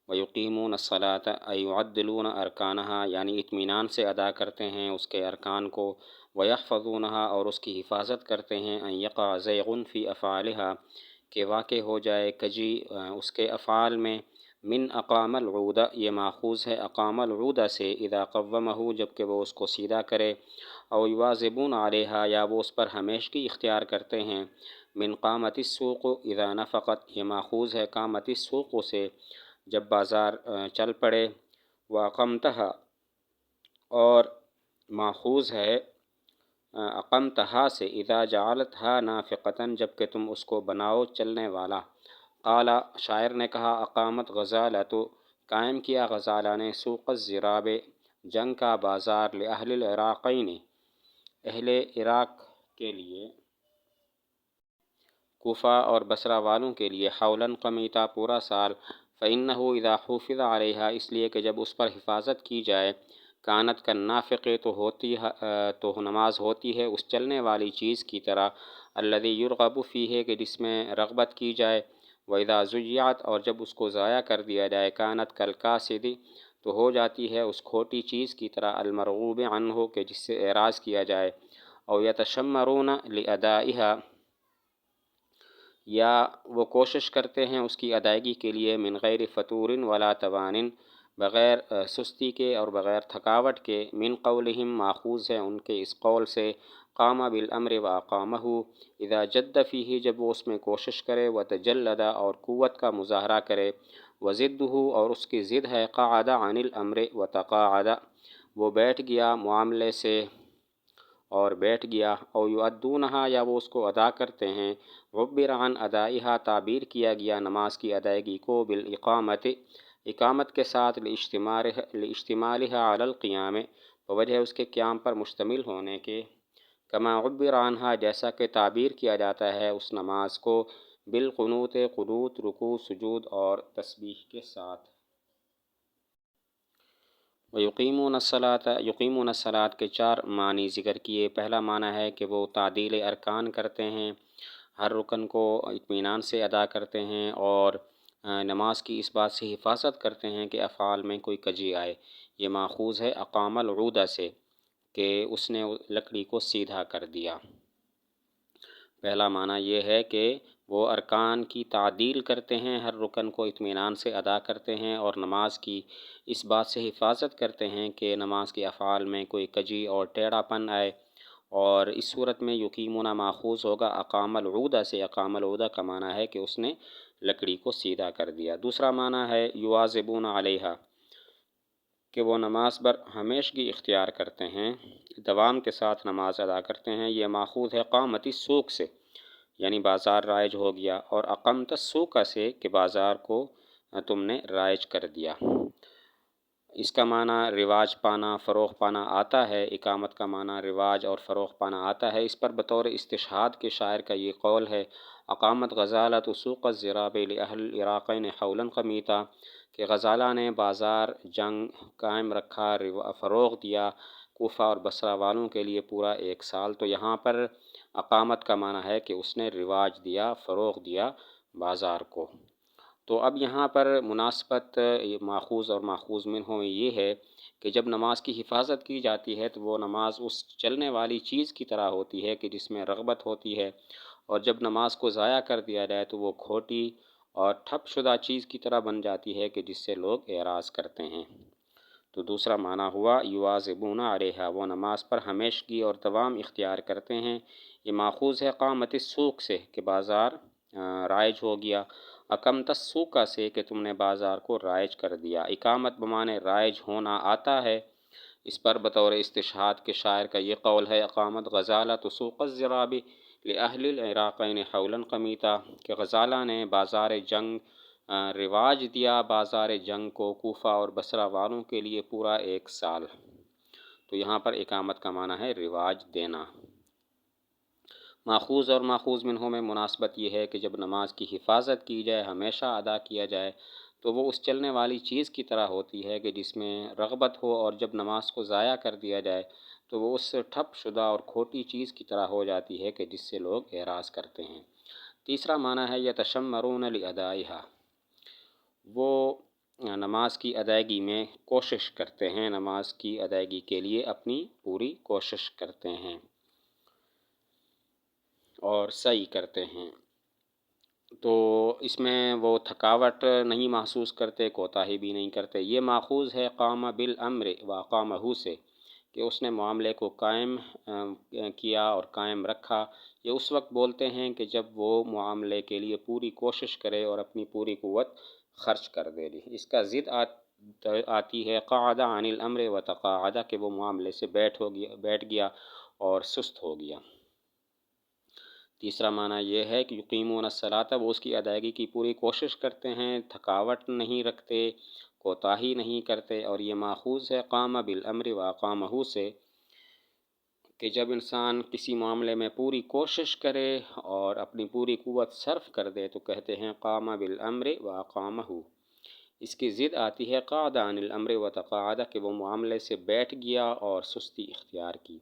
وَيُقِيمُونَ الصَّلَاةَ أَيْ يُعَدِّلُونَ أَرْكَانَهَا یعنی اطمینان سے ادا کرتے ہیں اس کے ارکان کو، وَيَحْفَظُونَهَا اور اس کی حفاظت کرتے ہیں، أَن يَقَعَ زَيْغٌ فِي أَفْعَالِهَا کہ واقع ہو جائے کجی اس کے افعال میں، من اقام العود یہ ماخوذ ہے اقام العود سے، اذا قومہ جب کہ وہ اس کو سیدھا کرے، او یواظبون علیہا یا وہ اس پر ہمیشگی اختیار کرتے ہیں، من قامت السوق اذا نفقت یہ ماخوذ ہے قامت السوق سے جب بازار چل پڑے، واقمتہا اور ماخوذ ہے اقمتہا سے، اذا جعلتہا نافقتاً جب کہ تم اس کو بناؤ چلنے والا۔ قال شاعر نے کہا اقامت غزالۃ قائم کیا غزالہ نے، سوق الزراب جنگ کا بازار، لأہل العراقین اہل عراق کے لیے، کوفہ اور بصرہ والوں کے لیے، حولاً قمیتا پورا سال، فإنه اذا حفظ علیہا اس لیے کہ جب اس پر حفاظت کی جائے، کانت کالنافق تو نماز ہوتی ہے اس چلنے والی چیز کی طرح، الذی یرغب فیہ کہ جس میں رغبت کی جائے، وَإِذَا ضُيِّعَتْ اور جب اس کو ضائع کر دیا جائے، کانت کالکاسد تو ہو جاتی ہے اس کھوٹی چیز کی طرح، المرغوب عنہ کہ جس سے اعراض کیا جائے، او یتشمرون لأدائها یا وہ کوشش کرتے ہیں اس کی ادائیگی کے لیے، من غیر فتور ولا توان بغیر سستی کے اور بغیر تھکاوٹ کے، من قولہم ماخوذ ہے ان کے اس قول سے، قام بالامر واقامہ اذا جد فیہ جب وہ اس میں کوشش کرے، وتجلد اور قوت کا مظاہرہ کرے، وضدہ اور اس کی ضد ہے، قعد عن الامر وتقاعد وہ بیٹھ گیا معاملے سے اور بیٹھ گیا، او یؤدونہا یا وہ اس کو ادا کرتے ہیں، عبر عن ادائہا تعبیر کیا گیا نماز کی ادائیگی کو، بالاقامت اقامت کے ساتھ، لاشتمالہا علی القیام بوجہ اس کے قیام پر مشتمل ہونے کے، کما عبر عنہا جیسا کہ تعبیر کیا جاتا ہے اس نماز کو، بالقنوت قنوت رکوع سجود اور تسبیح کے ساتھ۔ وَيُقِيمُونَ الصَّلَاةَ یقیمون الصلاۃ کے چار معنی ذکر کیے۔ پہلا معنی ہے کہ وہ تعدیل ارکان کرتے ہیں، ہر رکن کو اطمینان سے ادا کرتے ہیں، اور نماز کی اس بات سے حفاظت کرتے ہیں کہ افعال میں کوئی کجی آئے۔ یہ ماخوذ ہے اقام العود سے کہ اس نے لکڑی کو سیدھا کر دیا۔ پہلا معنی یہ ہے کہ وہ ارکان کی تعدیل کرتے ہیں، ہر رکن کو اطمینان سے ادا کرتے ہیں، اور نماز کی اس بات سے حفاظت کرتے ہیں کہ نماز کے افعال میں کوئی کجی اور ٹیڑھا پن آئے، اور اس صورت میں یقیمون ماخوذ ہوگا اقام العود سے۔ اقام العود کا معنی ہے کہ اس نے لکڑی کو سیدھا کر دیا۔ دوسرا معنی ہے یواظبون علیہا کہ وہ نماز پر ہمیشگی اختیار کرتے ہیں، دوام کے ساتھ نماز ادا کرتے ہیں۔ یہ ماخوذ ہے قامت السوق سے یعنی بازار رائج ہو گیا، اور اقمت السوق سے کہ بازار کو تم نے رائج کر دیا۔ اس کا معنی رواج پانا، فروغ پانا آتا ہے۔ اقامت کا معنی رواج اور فروغ پانا آتا ہے۔ اس پر بطور استشہاد کے شاعر کا یہ قول ہے، اقامت غزالۃ سوق الزراب لأہل العراقین حولا قمیتا کہ غزالہ نے بازار جنگ قائم رکھا، فروغ دیا کوفہ اور بصرہ والوں کے لیے پورا ایک سال۔ تو یہاں پر اقامت کا معنی ہے کہ اس نے رواج دیا، فروغ دیا بازار کو۔ تو اب یہاں پر مناسبت ماخوذ اور ماخوذ منہ میں یہ ہے کہ جب نماز کی حفاظت کی جاتی ہے تو وہ نماز اس چلنے والی چیز کی طرح ہوتی ہے کہ جس میں رغبت ہوتی ہے، اور جب نماز کو ضائع کر دیا جائے تو وہ کھوٹی اور ٹھپ شدہ چیز کی طرح بن جاتی ہے کہ جس سے لوگ اعراض کرتے ہیں۔ تو دوسرا معنی ہوا یواظبون علیہا وہ نماز پر ہمیشگی اور دوام اختیار کرتے ہیں۔ یہ ماخوذ ہے قامت السوق سے کہ بازار رائج ہو گیا، اقمت السوق سے کہ تم نے بازار کو رائج کر دیا۔ اقامت بمعنی رائج ہونا آتا ہے۔ اس پر بطور استشہاد کے شاعر کا یہ قول ہے، اقامت غزالۃ سوق الزراب لأہل العراقین حولا قمیتا کہ غزالہ نے بازار جنگ رواج دیا بازار جنگ کو کوفہ اور بصرہ والوں کے لیے پورا ایک سال۔ تو یہاں پر اقامت کا معنی ہے رواج دینا۔ ماخوذ اور ماخوذ منہ میں مناسبت یہ ہے کہ جب نماز کی حفاظت کی جائے، ہمیشہ ادا کیا جائے، تو وہ اس چلنے والی چیز کی طرح ہوتی ہے کہ جس میں رغبت ہو، اور جب نماز کو ضائع کر دیا جائے تو وہ اس ٹھپ شدہ اور کھوٹی چیز کی طرح ہو جاتی ہے کہ جس سے لوگ اعراض کرتے ہیں۔ تیسرا معنی ہے یتشمرون لأدائها وہ نماز کی ادائیگی میں کوشش کرتے ہیں، نماز کی ادائیگی کے لیے اپنی پوری کوشش کرتے ہیں اور سعی کرتے ہیں، تو اس میں وہ تھکاوٹ نہیں محسوس کرتے، کوتاہی بھی نہیں کرتے۔ یہ ماخوذ ہے قام بالامر واقامہ سے، کہ اس نے معاملے کو قائم کیا اور قائم رکھا۔ یہ اس وقت بولتے ہیں کہ جب وہ معاملے کے لیے پوری کوشش کرے اور اپنی پوری قوت خرچ کر دے۔ اس کا ضد آتی ہے قعد عن الامر وتقاعد، کہ وہ معاملے سے بیٹھ گیا اور سست ہو گیا۔ تیسرا معنی یہ ہے کہ یقیمون الصلاۃ، وہ اس کی ادائیگی کی پوری کوشش کرتے ہیں، تھکاوٹ نہیں رکھتے، کوتاہی نہیں کرتے، اور یہ ماخوذ ہے قام بالامر واقامہ سے، کہ جب انسان کسی معاملے میں پوری کوشش کرے اور اپنی پوری قوت صرف کر دے تو کہتے ہیں قام بالامر واقامہ۔ اس کی ضد آتی ہے قعد عن الامر وتقاعد، کہ وہ معاملے سے بیٹھ گیا اور سستی اختیار کی۔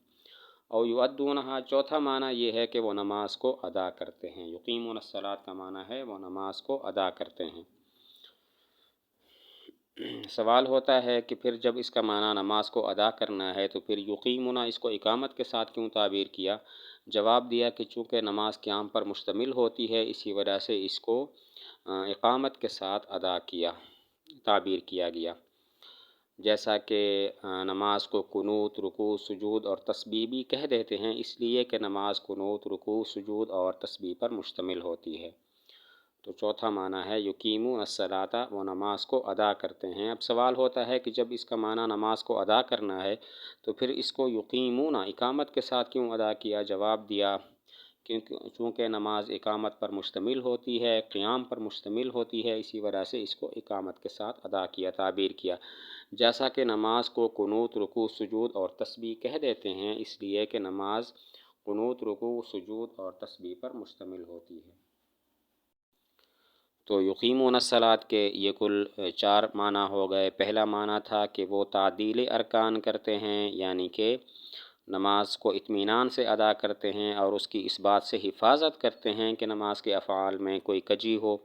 اور یؤدونہا، چوتھا معنی یہ ہے کہ وہ نماز کو ادا کرتے ہیں۔ یقیمون الصلاۃ کا معنی ہے وہ نماز کو ادا کرتے ہیں۔ سوال ہوتا ہے کہ پھر جب اس کا معنی نماز کو ادا کرنا ہے تو پھر یقیمون اس کو اقامت کے ساتھ کیوں تعبیر کیا؟ جواب دیا کہ چونکہ نماز قیام پر مشتمل ہوتی ہے، اسی وجہ سے اس کو اقامت کے ساتھ تعبیر کیا گیا۔ جیسا کہ نماز کو قنوت، رکوع، سجود اور تسبیح بھی کہہ دیتے ہیں، اس لیے کہ نماز قنوت، رکوع، سجود اور تسبیح پر مشتمل ہوتی ہے۔ تو چوتھا معنی ہے یقیمون الصلاۃ، وہ نماز کو ادا کرتے ہیں۔ اب سوال ہوتا ہے کہ جب اس کا معنی نماز کو ادا کرنا ہے تو پھر اس کو یقیمون اقامت کے ساتھ کیوں ادا کیا؟ جواب دیا چونکہ نماز اقامت پر مشتمل ہوتی ہے، قیام پر مشتمل ہوتی ہے، اسی وجہ سے اس کو اقامت کے ساتھ ادا کیا، تعبیر کیا۔ جیسا کہ نماز کو قنوت، رکوع، سجود اور تسبیح کہہ دیتے ہیں، اس لیے کہ نماز قنوت، رکوع، سجود اور تسبیح پر مشتمل ہوتی ہے۔ تو یقیمون الصلاۃ کے یہ کل 4 معنی ہو گئے۔ پہلا معنی تھا کہ وہ تعدیل ارکان کرتے ہیں، یعنی کہ نماز کو اطمینان سے ادا کرتے ہیں اور اس کی اس بات سے حفاظت کرتے ہیں کہ نماز کے افعال میں کوئی کجی ہو۔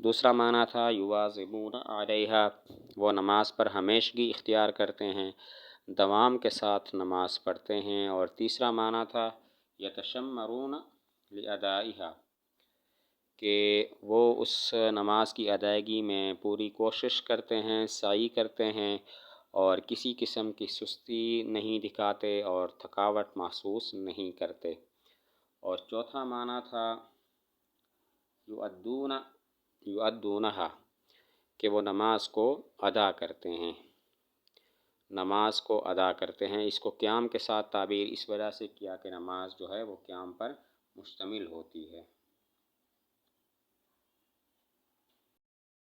دوسرا معنی تھا یواظبون علیہا، وہ نماز پر ہمیشگی اختیار کرتے ہیں، دوام کے ساتھ نماز پڑھتے ہیں۔ اور تیسرا معنی تھا یتشمرون لادائہا، کہ وہ اس نماز کی ادائیگی میں پوری کوشش کرتے ہیں، سعی کرتے ہیں اور کسی قسم کی سستی نہیں دکھاتے اور تھکاوٹ محسوس نہیں کرتے۔ اور چوتھا معنی تھا یؤدونہا، کہ وہ نماز کو ادا کرتے ہیں، نماز کو ادا کرتے ہیں۔ اس کو قیام کے ساتھ تعبیر اس وجہ سے کیا کہ نماز جو ہے وہ قیام پر مشتمل ہوتی ہے۔